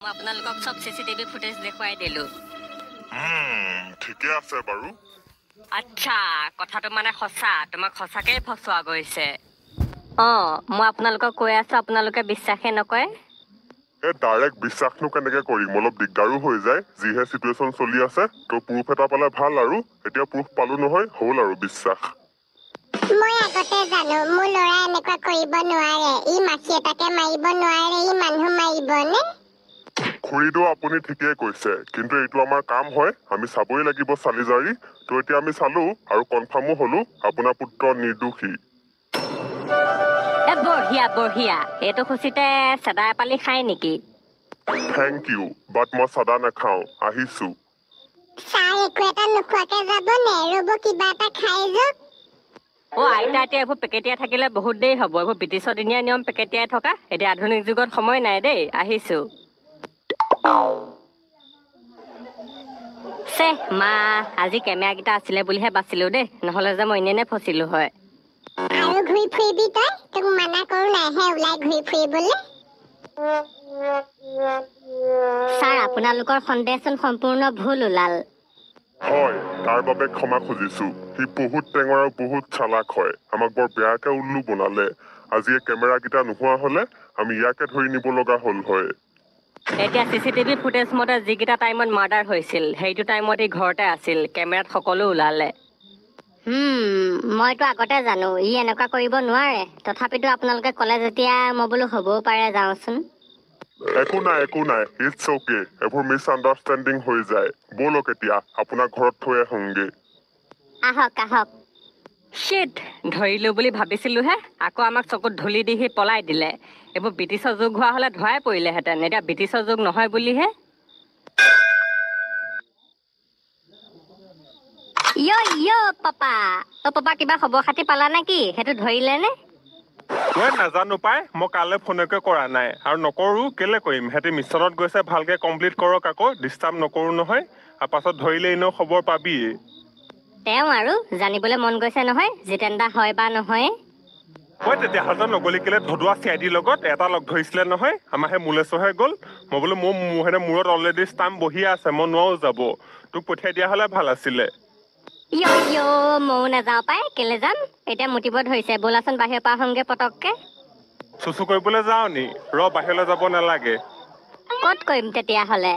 মই আপোনালোকক সব চিচিটিভি ফুটেজ দেখুৱাই দিলো ঠিকে আছে বাৰু আচ্ছা কথাটো মানে সঁচা তোমাক সঁচাকৈ ফচোৱা গৈছে মই আপোনালোকক কৈ আছো আপোনালোকে বিশ্বাসে নকৰে ডাইৰেক্ট বিশ্বাসনো কেনেকে কৰিম অলপ দিগদাৰো হৈ যায় যিহে সিচুৱেশ্যন চলি আছে তো প্ৰুফ এটা পালে ভাল আৰু এতিয়া প্ৰুফ পালো নহয় হ'ল আৰু বিশ্বাস মই আগতে জানো মোৰ ল'ৰা এনেকুৱা কৰিব নোৱাৰে ই মাখি এটাকে মাৰিব নোৱাৰে ই মানুহ মাৰিবনে খুৰীটো আপুনি ঠিকেই কৈছে কিন্তু এইটো আমাৰ কাম হয় আমি চাবই লাগিব চালিজাৰি তো এতিয়া আমি চালো আৰু কনফাৰ্মো হলো আপোনাৰ পুত্ৰ নিৰ্দোষী বঢ়িয়া বঢ়িয়া এইটো খুচিতে চেদা পালি খায় নেকি থেংক ইউ বাট মই চাদা নাখাওঁ আহিছো চাহ একো এটা নোখোৱাকে যাব নে ৰ'ব কিবা এটা খাই যাওক আইতা এতিয়া এইবোৰ পেকেটিয়াই থাকিলে বহুত দেৰি হ'ব এইবোৰ ব্ৰিটিছৰ দিনীয়া নিয়ম পেকেটিয়াই থকা এতিয়া আধুনিক যুগত সময় নাই দেই আহিছো মা আজি কেমেৰাকেইটা আছিলে বুলিহে বাচিলো দেই নহ'লে যে মই এনে ফচিলো হয় আৰু ঘূৰি ফুৰিবি তই তোক মানা কৰো নাইহে ওলাই ঘূৰি ফুৰিবলৈ ছাৰ আপোনালোকৰ সন্দেহচোন সম্পূৰ্ণ ভুল ওলাল হয় তাৰ বাবে ক্ষমা খুজিছো সি বহুত টেঙৰ আৰু বহুত চালাক হয় আমাক বৰ বেয়াকে উল্লু বনালে আজি এই কেমেৰাকেইটা নোহোৱা হলে আমি ইয়াকে ধৰি নিব লগা হ'ল হয় এতিয়া চিচিটিভি ফুটেজ মতে যিকেইটা টাইমত মাৰ্ডাৰ হৈছিল সেইটো টাইমত ই ঘৰতে আছিল কেমেৰাত সকলো ওলালে মইতো আগতে জানো ই এনেকুৱা কৰিব নোৱাৰে তথাপিতো আপোনালোকে ক'লে যেতিয়া মই বোলো হ'বও পাৰে যাওঁচোন একো নাই ইটছ অকে এইবোৰ মিছ আণ্ডাৰষ্টেণ্ডিং হৈ যায় ব'লক এতিয়া আপোনাৰ ঘৰত থৈ আহোঁগে আহক শ্বিট ধৰিলো বুলি ভাবিছিলোহে আকৌ আমাক চকুত ধূলি দি সি পলাই দিলে এইবোৰ ব্ৰিটিছৰ যুগ হোৱা হ'লে ধৰাই পৰিলেহেঁতেন এতিয়া ব্ৰিটিছৰ যুগ নহয় বুলিহে পাপা কিবা খবৰ খাতি পালা নেকি সেইটো ধৰিলে নে তই নাজানো পাই মই কালে ফোনকে কৰা নাই আৰু নকৰো কেলে কৰিম সিহঁতি মিছনত গৈছে ভালকে কমপ্লিট কৰক আকৌ ডিষ্টাৰ্ব নকৰো নহয় আৰু পাছত ধৰিলে এনেও খবৰ পাবি তেওঁ আৰু জানিবলৈ মন গৈছে নহয় জিতেন দা হয় বা নহয় মই তেতিয়াহ'লে নগলি কেলে ধদুৱা চিআইডিৰ লগত এটা লগ ধৰিছিলে নহয় আমাৰ সেই মুলেশ্বৰহে গ'ল মই বোলো মোৰ মূৰত অলৰেডি ষ্টাম্প বহি আছে মই নোৱাৰো যাব তোক পঠিয়াই দিয়া হ'লে ভাল আছিলে ময়ো নাযাওঁ পাই কেলে যাম এতিয়া মুতিব ধৰিছে ব'লাচোন বাহিৰৰ পৰা আহোঁগে পটককে চুচু কৰিবলৈ যাওঁ নি বাহিৰলৈ যাব নালাগে ক'ত কৰিম তেতিয়াহ'লে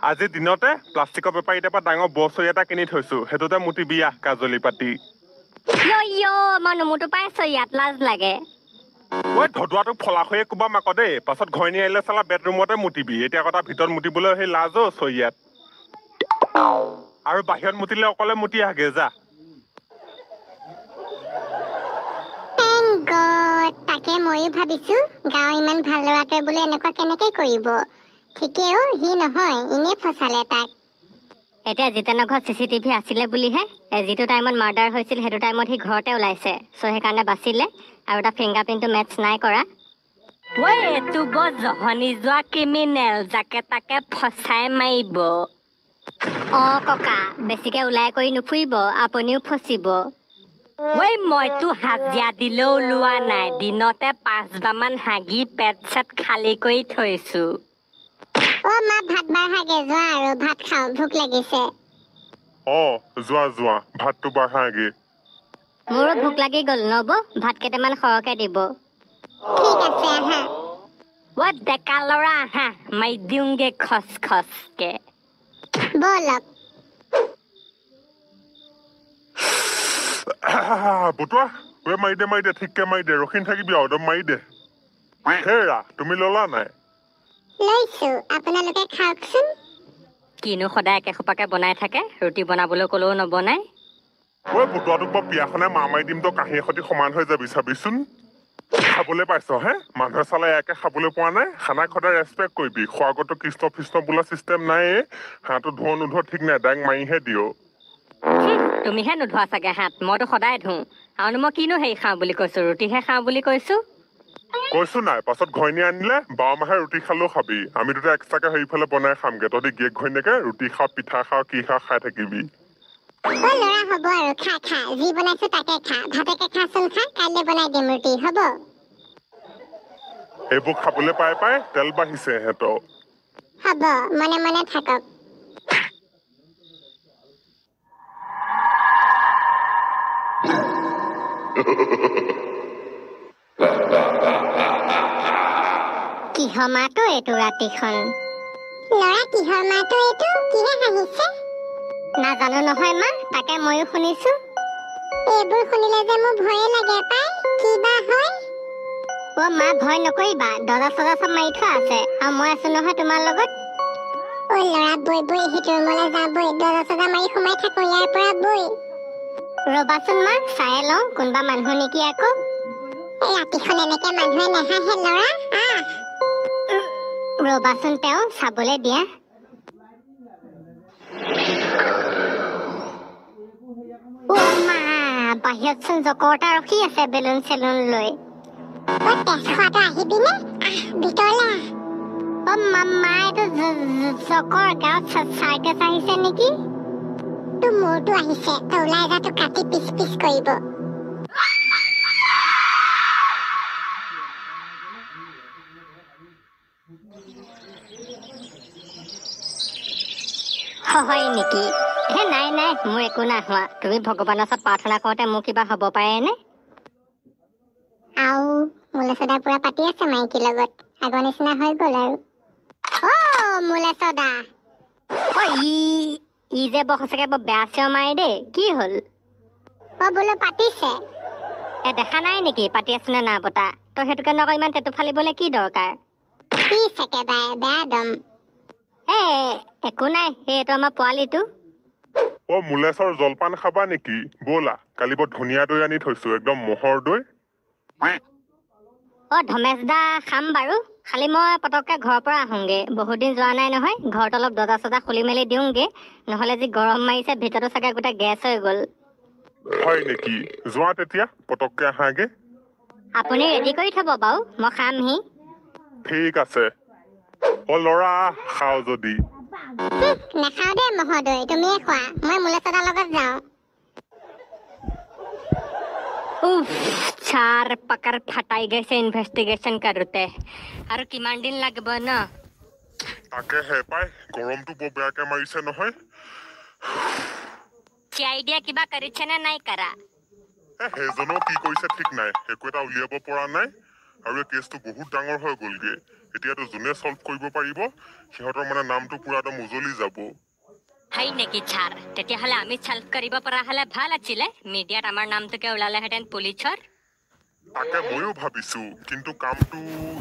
আজি দিনতে প্লাষ্টিকৰ বেপাৰীৰ পৰা ডাঙৰ বছৰি এটা কিনি থৈছো সেইটোতে মুতিবি আহ কাজলি পাতি মই নুমুটো পাইছো ইয়াত লাজ লাগে ধদুৱাটোক ফলাখৈয়ে কোবাম আকৌ দেই পাছত ঘৈণী আহিলে চালা বেডৰুমতে মুতিবি এতিয়া কথা ভিতৰত মুতিবলৈ সেই লাজ চৰিয়াত আৰু বাহিৰত মুতিলে অকলে মুতি আহগে যা তাকে ময়ো ভাবিছো গাঁৱৰ ইমান ভাল ল'ৰাটোৱে বোলে এনেকুৱা কেনেকে কৰিব ঠিকেও সি নহয় এনে ফচালে তাক এতিয়া জিতেনৰ ঘৰত চিচিটিভি আছিলে বুলিহে যিটো টাইমত মাৰ্ডাৰ হৈছিল সেইটো টাইমত সি ঘৰতে ওলাইছে চ' সেইকাৰণে বাচিলে আৰু এটা ফিংগাৰ প্ৰিণ্টটো মেটচ নাই কৰা এইটো বৰ জহনি যোৱা ক্ৰিমিনেল যাকে তাকে ফচাই মাৰিব ককা বেছিকে ওলাই কৰি নুফুৰিব আপুনিও ফচিব মইতো হাজিৰা দিলেও লোৱা নাই দিনতে 5বাৰমান হাগি পেট চেট খালী কৰি থৈছো মা ভাত বাঢ়াগে যোৱা আৰু ভাত খাওঁ ভোক লাগিছে যোৱা ভাতটো বাঢ়াগে মোৰো ভোক লাগি গ'ল নব ভাত কেইটামান সৰহকে দিব ঠিক আছে আহা ডেকা ল'ৰা আহা মাৰি দিওঁগে খচকে ব'লক বুটুৱা মাৰি দে ঠিককে মাৰি দে ৰখি থাকিবি আৰু মাৰি দে হেৰা তুমি ললা নাই লৈছো আপোনালোকে খাওকচোন কিনো সদায় একেসোপাকে বনাই থাকে ৰুটি বনাবলৈ ক'লেও নবনাই বুটুৱাটোক মই বিয়াখনে মা মাৰি দিম তই কাঁহীৰ সৈতে সমান হৈ যাবি চাবিচোন খাবলৈ পাইছ হে মানুহে চালে ইয়াকে খাবলৈ পোৱা নাই খানাক সদায় ৰেচপেক্ট কৰিবি খোৱাৰ আগতো কৃষ্ণ কৃষ্ণ বোলা চিষ্টেম নাই হাঁহটো ধুৱ নোধুৱ ঠিক নাই ডাইৰেক্ট মাৰিহে দিয় তুমিহে নোধোৱা চাগে হাত মইতো সদায় ধুওঁ আৰু মই কিনো হেৰি খাওঁ বুলি কৈছো ৰুটিহে খাওঁ বুলি কৈছো নাই পাছত ঘৈণী আনিলে 12 মাহে ৰুটি খালেও খাবি আমি দুটা এক্সট্ৰাকে সেইফালে বনাই খামগে তহঁতি গিয়েক ঘৈণীয়েকে ৰুটি খাওঁ পিঠা খাওঁ কি খাওঁ খাই থাকিবি ল'ৰা হ'ব আৰু খা যি বনাইছো তাকে খা ভাতকে খাচোন খা কাইলৈ বনাই দিম ৰুটি হ'ব এইবোৰ খাবলৈ পাই তেল বাঢ়িছে সিহঁতৰ হ'ব মনে মনে থাকক কিহৰ মাতো এইটো ৰাতিখন ল'ৰা কিহৰ মাতো এইটো কিহে হাঁহিছে নাজানো নহয় মা তাকে ময়ো শুনিছো এইবোৰ শুনিলে যে মোৰ ভয়ে লাগে পাই কিবা হয় অ' মা ভয় নকৰিবা দৰ্জা চজা চব মাৰি থোৱা আছে আৰু মই আছো নহয় তোমাৰ লগত ঐ ল'ৰা বৈ বৈ সিটো ৰুমলৈ যাবই দৰ্জা চজা মাৰি সোমাই থাকো ইয়াৰ পৰা বৈ ৰবাচোন মা চাই লওঁ কোনোবা মানুহ নেকি আকৌ এই ৰাতিখন এনেকে মানুহে নাহাঁহে ল'ৰা ৰবাচোন তেওঁ চাবলৈ দিয়া অ' মা বাহিৰতচোন জকৰ এটা ৰখি আছে বেলুন চেলুন লৈ ঐ তেজ খোৱাটো আহিবিনে ভিতৰলৈ অ' মা এইটো জকৰ গাঁৱত চাৰ্কাছ আহিছে নেকি তোৰ মূৰটো আহিছে তই ওলাই যা তোক কাটি পিচ পিচ কৰিব হয় নেকি হে নাই নাই মোৰ একো নাই হোৱা তুমি ভগৱানৰ ওচৰত প্ৰাৰ্থনা কৰোঁতে মোৰ কিবা হ'ব পাৰেনে আৰু মুলেচদা পুৰা পাতি আছে মাইকীৰ লগত আগৰ নিচিনা হৈ গ'ল আৰু অ' মুলেচদা অ' ই যে বৰ সঁচাকৈ বৰ বেয়া চিঞৰ মাৰে দেই কি হ'ল অ' বোলো পাতিছে দেখা নাই নেকি পাতি আছো নে নাই পতা তই সেইটোকে নকয় ইমান টেটু ফালিবলৈ কি দৰকাৰ পিছ একেবাৰে বেয়া দম একো নাই এইটো আমাৰ পোৱালিটো অ মুলেশৰ জলপান খাবা নেকি ব'লা কালি বৰ ধুনীয়া দৈ আনি থৈছো একদম মহৰ দৈ অ ধমেশ দা খাম বাৰু খালি মই পটককে ঘৰৰ পৰা আহোঁগে বহুত দিন যোৱা নাই নহয় ঘৰত অলপ দৰ্জা চজা খুলি মেলি দিওঁগে নহ'লে যি গৰম মাৰিছে ভিতৰতো চাগে গোটেই গেছ হৈ গ'ল হয় নেকি যোৱা তেতিয়া পটককে আহাগে আপুনি ৰেডি কৰি থ'ব বাৰু মই খামহি ঠিক আছে অ ল'ৰা খাও যদি নাখাওঁ দেই মহদৈ তুমিয়ে খোৱা মই মুলেচদাৰ লগত যাওঁ চাৰ পাকাৰ ফাটাই গৈছে ইনভেষ্টিগেশ্যন কৰোঁতে আৰু কিমান দিন লাগিব ন তাকেহে পাই গৰমটো বৰ বেয়াকে মাৰিছে নহয় চিআইডিয়ে কিবা কৰিছে নে নাই কৰা সেইজনেও কি কৰিছে ঠিক নাই একো এটা উলিয়াব পৰা নাই আৰু এই কেছটো বহুত ডাঙৰ হৈ গ'লগে এতিয়াতো যোনে সলভ কৰিব পাৰিব সিহঁতৰ মানে নামটো পুৰা একদম উজলি যাব হয় নেকি ছাৰ তেতিয়াহ'লে আমি সলভ কৰিব পৰা হ'লে ভাল আছিলে মিডিয়াত আমাৰ নামটোকে ওলালেহেঁতেন পুলিচৰ তাকে ময়ো ভাবিছো কিন্তু কামটো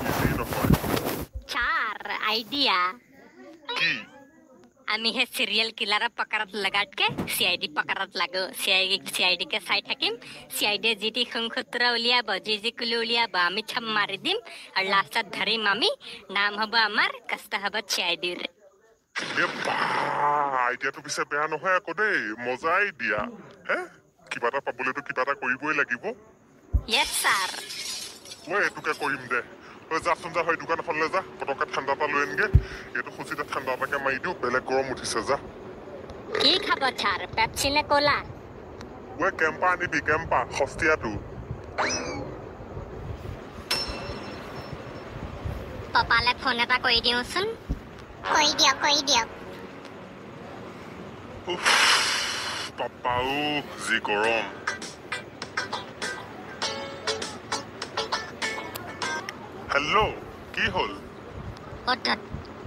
ইজি নহয় ছাৰ আইডিয়া কি আমি হে সিৰিয়েল কিলাৰৰ পকাৰত লগাতকে চিআইডি পকাৰত লাগো চিআইডিকে চাই থাকিম চিআইডিয়ে যি টি সংসূত্ৰ উলিয়াব যি কুলি উলিয়াব আমি চব মাৰি দিম আৰু লাষ্টত ধৰিম আমি নাম হ'ব আমাৰ কষ্ট হ'ব চিআইডিৰ আইডিয়াটো পিছে বেয়া নহয় আকৌ দেই মজাই দিয়া হে কিবা এটা পাবলৈতো কিবা এটা কৰিবই লাগিব য়েছ ছাৰ মই এইটোকে কৰিম দে যাচোন যা হয় দোকানখনলৈ যা পটককে ঠাণ্ডা এটা লৈ আনগে এইটো খুচিতে ঠাণ্ডা এটাকে মাৰি দিওঁ বেলেগ গৰম উঠিছে যা কি খাব ছাৰ পেপচি নে ক'লা ঐ কেম্পা আনিবি কেম্পা সস্তীয়াটো পাপালে ফোন এটা কৰি দিওঁচোন কৰি দিয়ক পাপাও যি গৰম হেল্ল' কি হ'ল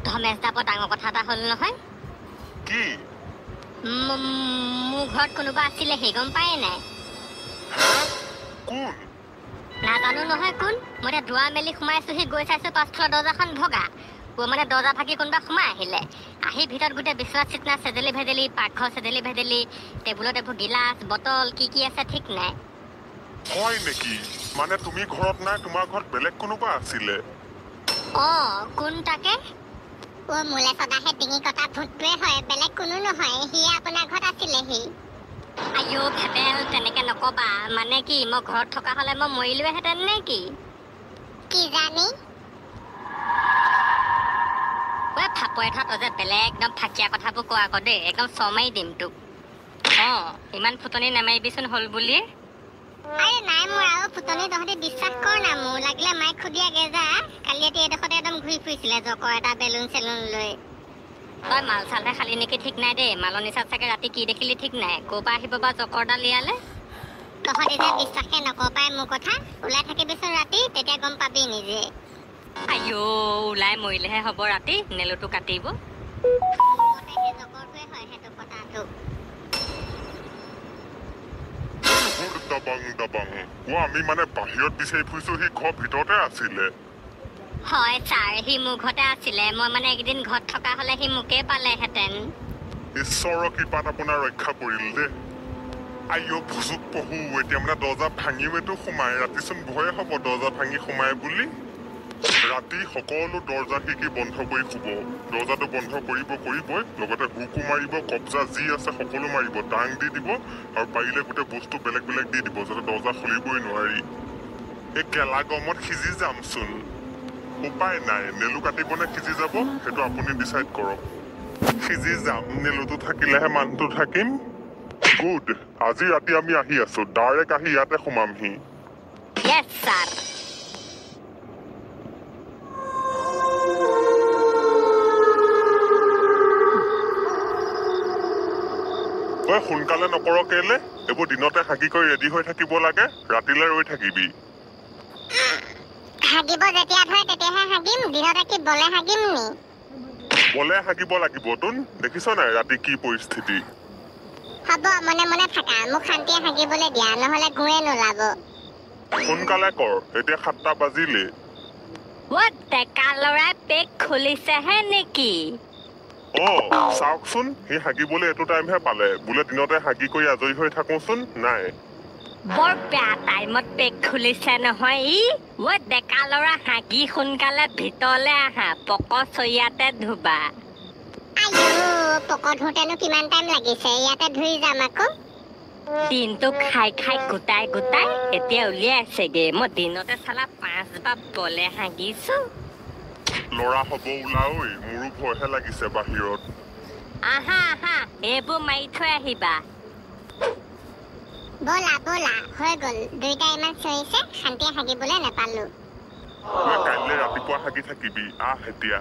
ধমেশ দা বৰ ডাঙৰ কথা এটা হ'ল নহয় কি মোৰ ঘৰত কোনোবা আছিলে সেই গম পায় নাই কোন নাজানো নহয় কোন মই এতিয়া দুৱাৰ মেলি সোমাইছোহি গৈ চাইছো পাছফালৰ দৰ্জাখন ভগা মানে দৰ্জা ভাগি কোনোবা সোমাই আহিলে আহি ভিতৰত গোটেই বিচনা চিচনা চেদেলি ভেদেলি পাকঘৰ চেদেলি ভেদেলি টেবুলত এইবোৰ গিলাচ বটল কি আছে ঠিক নাই হয় নেকি মানে তুমি ঘৰত নাই তোমাৰ ঘৰত বেলেগ কোনোবা আছিলে কোন তাকে অ' মুলেচদাহে ডিঙি কটা ভূতটোৱে হয় বেলেগ কোনো নহয় সি আপোনাৰ ঘৰত আছিলেহি আইও ভেবেল তেনেকে নকবা মানে কি মই ঘৰত থকা হ'লে মই মৰিলোহেঁতেন নে কি জানি ফাপৰে থোৱা তই যে বেলেগ একদম ফাঁকিয়া কথাবোৰ কোৱা আকৌ দেই একদম চমাৰি দিম তোক ইমান ফুটনি নামাৰিবিচোন হ'ল বুলিয়ে আৰে নাই মোৰ আৰু ফুটনি তহঁতে বিশ্বাস কৰ না মোৰ লাগিলে মাইক খুদিয়াগে যা কালি ৰাতি এডোখৰতে একদম ঘূৰি ফুৰিছিলে জকৰ এটা বেলুন চেলুন লৈ তই মাল চালহে খালি নেকি ঠিক নাই দেই মালৰ নিচাত চাগে ৰাতি কি দেখিলি ঠিক নাই ক'ৰ পৰা আহিব বা জকৰডাল ইয়ালে তহঁতি যে বিশ্বাসে নকৰ পাই মোৰ কথা ওলাই থাকিবিচোন ৰাতি তেতিয়া গম পাবি নিজে আইঅ ওলাই মৰিলেহে হ'ব ৰাতি নেলুটো কাটিব মতে সেই জকৰটোৱে হয় সেইটো কথাটো দাবাং দাবাং আমি মানে বাহিৰত বিচাৰি ফুৰিছো সি ঘৰ ভিতৰতে আছিলে হয় ছাৰ সি মোৰ ঘৰতে আছিলে মই মানে একদিন ঘৰত থকা হ'লে সি মোকেই পালেহেঁতেন ঈশ্বৰৰ কৃপাত আপোনাৰ ৰক্ষা কৰিল দে আইঅ ভুচুক পহু এতিয়া মানে দৰ্জা ভাঙিমেতো সোমাই ৰাতিচোন ভয়ে হ'ব দৰ্জা ভাঙি সোমাই বুলি ৰাতি সকলো দৰ্জা খিৰিকী বন্ধ কৰি শুব দৰ্জাটো বন্ধ কৰিবই লগতে হুকো মাৰিব কব্জা যি আছে সকলো মাৰিব ডাং দি দিব আৰু পাৰিলে গোটেই বস্তু বেলেগ বেলেগ দি দিব যাতে দৰ্জা খুলিবই নোৱাৰি এই গেলা গৰমত সিজি যামচোন উপায় নাই নেলু কাটিব নে সিজি যাব সেইটো আপুনি ডিচাইড কৰক সিজি যাম নেলুটো থাকিলেহে মানুহটো থাকিম গুড আজি ৰাতি আমি আহি আছো ডাইৰেক্ট আহি ইয়াতে সোমামহি য়েছ ছাৰ তই সোনকালে নকৰ কেলে এইবোৰ দিনতে হাগি কৰি ৰেডি হৈ থাকিব লাগে ৰাতিলৈ ৰৈ থাকিবি হাগিব যেতিয়া ধৰে তেতিয়াহে হাগিম দিনতে কি বলে হাগিম নি বলে হাগিব লাগিব তোন দেখিছ নাই ৰাতি কি পৰিস্থিতি হ'ব মনে মনে থাকা মোক শান্তিয়ে হাগিবলৈ দিয়া নহ'লে গুৱে নোলাব সোনকালে কৰ এতিয়া 7টা বাজিলে ডেকা ল'ৰাই পেক খুলিছেহে নেকি চাওকচোন সি হাগিবলৈ এইটো টাইমহে পালে বোলে দিনতে হাগি কৰি আজৰি হৈ থাকোচোন নাই বৰ বেয়া টাইমত পেক খুলিছে নহয় ই ডেকা ল'ৰা হাগি সোনকালে ভিতৰলৈ আহা পক চৰিয়াতে ধুবা আইও পক ধোতেনো কিমান টাইম লাগিছে ইয়াতে ধুই যাম আকৌ দিনটো খাই খাই গোটাই গোটাই এতিয়া উলিয়াইছেগে মই দিনতে চালা 5 বাৰ বলে হাগিছো ল'ৰা হ'ব ওলা ঐ মোৰো ভয়হে লাগিছে বাহিৰত আহা আহা এইবোৰ মাৰি থৈ আহিবা ব'লা ব'লা হৈ গ'ল দুইটা ইমান চিঞৰিছে শান্তিয়ে হাগিবলৈ নাপালো কাইলৈ ৰাতিপুৱা হাগি থাকিবি আহ এতিয়া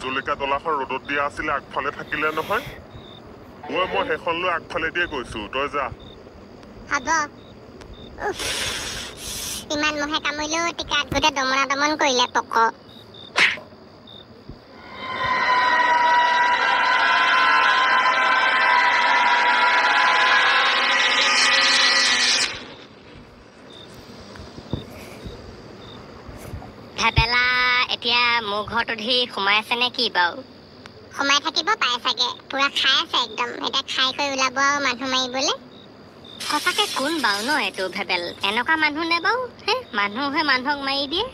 জলকীয়া তলাখন ৰ'দত দিয়া আছিলে আগফালে থাকিলে নহয় মই সেইখন লৈ আগফালে দিয়ে গৈছো তই যা হ'ব ইমান মহে কামুৰিলেও টিকাত গোটেই দমনা দমন কৰিলে পক ভেবেলা এতিয়া মোৰ ঘৰটোত সি সোমাই আছে নে কি বাৰু সোমাই থাকিব পাই চাগে পুৰা খাই আছে একদম এতিয়া খাই কৰি ওলাব আৰু মানুহ মাৰিবলৈ সঁচাকে কোন বাৰু ন এইটো ভেবেল এনেকুৱা মানুহ নে বাৰু হে মানুহে মানুহক মাৰি দিয়ে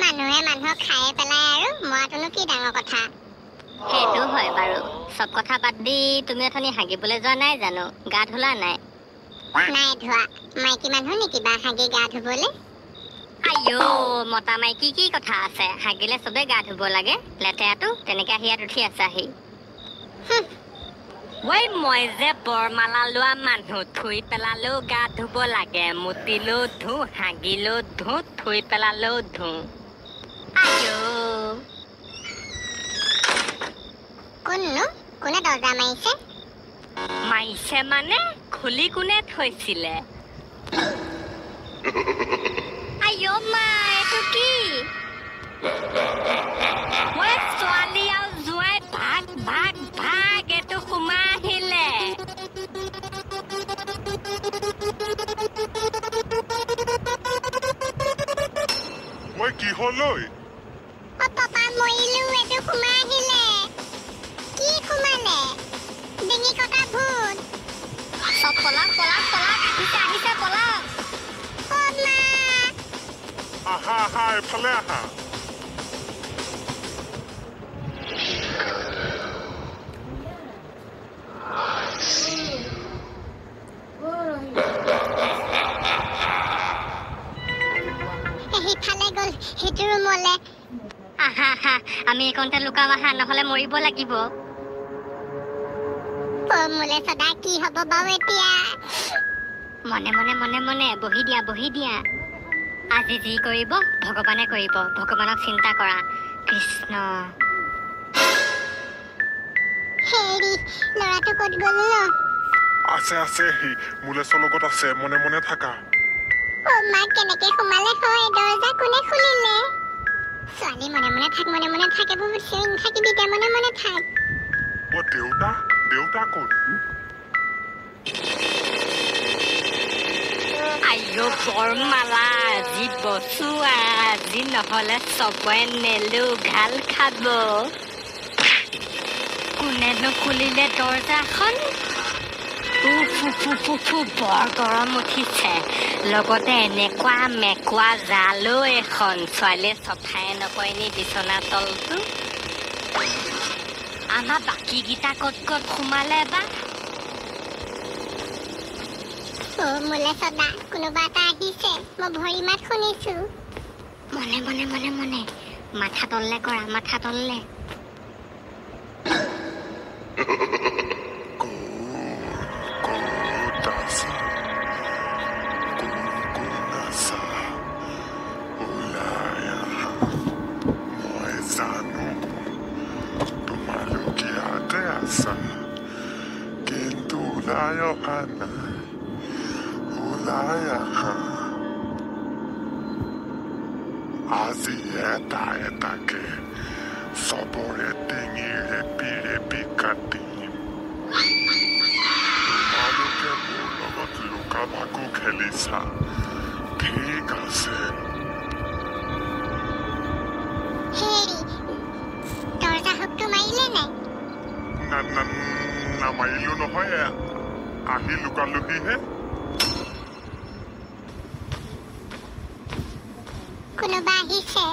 মানুহে মানুহক খাই পেলাই আৰু মৰাটোনো কি ডাঙৰ কথা সেইটো হয় বাৰু চব কথা বাদ দি তুমি অথনি হাগিবলৈ যোৱা নাই জানো গা ধুলা নাই নাই ধোৱা মাইকী মানুহ নেকি বা হাগি গা ধুবলৈ আইঅ মতা মাইকী কি কথা আছে হাগিলে চবে গা ধুব লাগে লেতেৰাটো তেনেকে ইয়াত উঠি আছাহি মই যে বৰমালা লোৱা মানুহ থুই পেলালেও গা ধুব লাগে মুতিলেও ধু হাগিলেও ধু থুই পেলালেও ধু আইঅ কোননো কোনে দৰ্জা মাৰিছে মাৰিছে মানে খুলি কোনে থৈছিলে আইঅ মা এইটো কি ছোৱালী আৰু জোঁৱাই ভাগ ভাগ ভাগ এইটো সোমাই আহিলে মই কি হ'ল ঐ পাপা মৰিলো এইটো সোমাই আহিলে কি সোমালে ডিঙি কটা ভূত চব পলাক পলাক পলাক আহিছে আহিছে পলাক আহা আহা এফালে আহা সিফালে গ'ল সিটো ৰুমলে আহা আহা আমি এইকণতে লুকাম আহা নহ'লে মৰিব লাগিব মোলে সদা কি হব বাৰু এতিয়া মনে মনে মনে মনে বহি দিয়া আজি যি কৰিব ভগৱানে কৰিব ভগৱানক চিন্তা কৰা কৃষ্ণ হেৰি ল'ৰাটো ক'ত গ'ল ন আছে সি মুলেশৰ লগত আছে মনে মনে থাকা মা কেনেকে সোমালে হয় দৰ্জা কোনে খুলিলে ছোৱালী মনে মনে থাকে বহুত চিন থাকিবি দে মনে মনে থাক অ দেউতা ক'ত আইঅ বৰমালা যি বচোৱা আজি নহ'লে চবৰে নেলো ঘাল খাব কোনেনো খুলিলে দৰ্জাখন বৰ গৰম উঠিছে লগতে এনেকুৱা মেকুৱা জালো এখন ছোৱালীয়ে চফাই নকৰে নি বিচনা তলটো আমাৰ বাকীকেইটা ক'ত সোমালে বা মোলে সদা কোনোবা এটা আহিছে মই ভৰি মাত শুনিছো মনে মাথা তললে কৰা মাথা তললে কিন্তু ওলাই অহা নাই ওলাই আহা আজি এটাকে চবৰে ডিঙি ৰেপি কাটিম তোমালোকে মোৰ লগত লুকা ভাকু খেলিছা ঠিক আছে হেৰি দৰ্জা হুকটো মাৰিলে নাই নামাৰিলো নহয় আহি লুকালোহিহে কোনোবা আহিছে